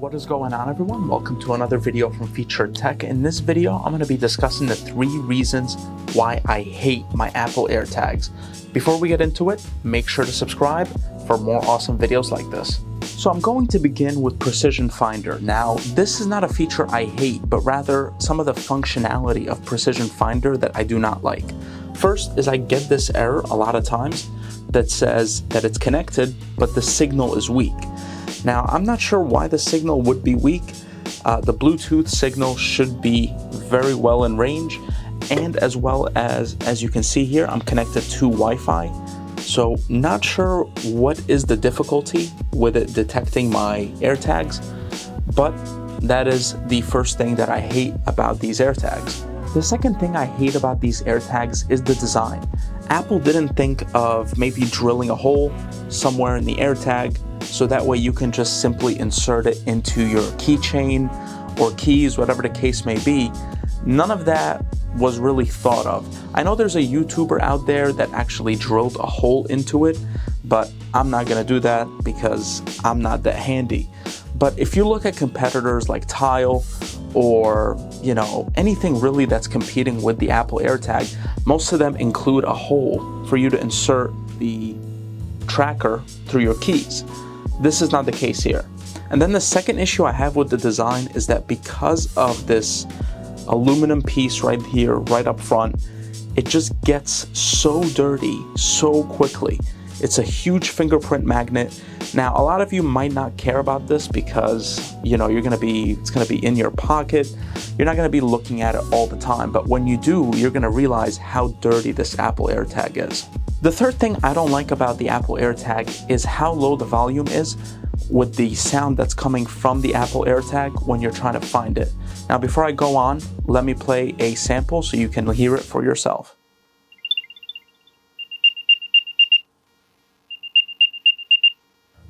What is going on, everyone? Welcome to another video from Featured Tech. In this video, I'm going to be discussing the 3 reasons why I hate my Apple AirTags. Before we get into it, make sure to subscribe for more awesome videos like this. So I'm going to begin with Precision Finder. Now, this is not a feature I hate, but rather some of the functionality of Precision Finder that I do not like. First is I get this error a lot of times that says that it's connected, but the signal is weak. Now, I'm not sure why the signal would be weak. The Bluetooth signal should be very well in range, and as well as you can see here, I'm connected to Wi-Fi. So not sure what is the difficulty with it detecting my AirTags, but that is the first thing that I hate about these AirTags. The second thing I hate about these AirTags is the design. Apple didn't think of maybe drilling a hole somewhere in the AirTag, so that way you can just simply insert it into your keychain or keys, whatever the case may be. None of that was really thought of. I know there's a YouTuber out there that actually drilled a hole into it, but I'm not gonna do that because I'm not that handy. But if you look at competitors like Tile or anything really that's competing with the Apple AirTag, most of them include a hole for you to insert the tracker through your keys. This is not the case here. And then the second issue I have with the design is that because of this aluminum piece right here, right up front, it just gets so dirty so quickly. It's a huge fingerprint magnet. Now, a lot of you might not care about this because it's gonna be in your pocket. You're not gonna be looking at it all the time, but when you do, you're gonna realize how dirty this Apple AirTag is. The third thing I don't like about the Apple AirTag is how low the volume is with the sound that's coming from the Apple AirTag when you're trying to find it. Now, before I go on, let me play a sample so you can hear it for yourself.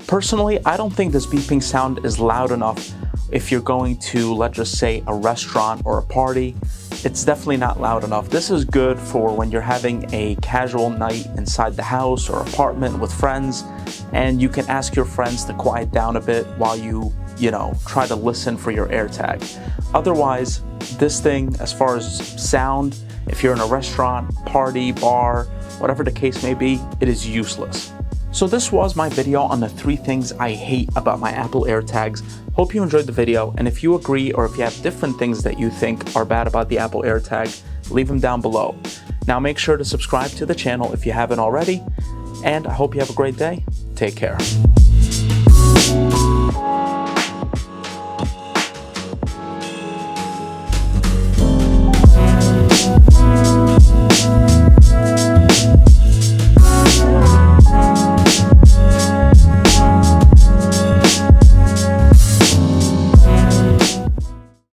Personally, I don't think this beeping sound is loud enough if you're going to, let's just say, a restaurant or a party. It's definitely not loud enough. This is good for when you're having a casual night inside the house or apartment with friends, and you can ask your friends to quiet down a bit while you try to listen for your AirTag. Otherwise, this thing, as far as sound, if you're in a restaurant, party, bar, whatever the case may be, it is useless. So this was my video on the 3 things I hate about my Apple AirTags. Hope you enjoyed the video, and if you agree or if you have different things that you think are bad about the Apple AirTag, leave them down below. Now make sure to subscribe to the channel if you haven't already, and I hope you have a great day. Take care.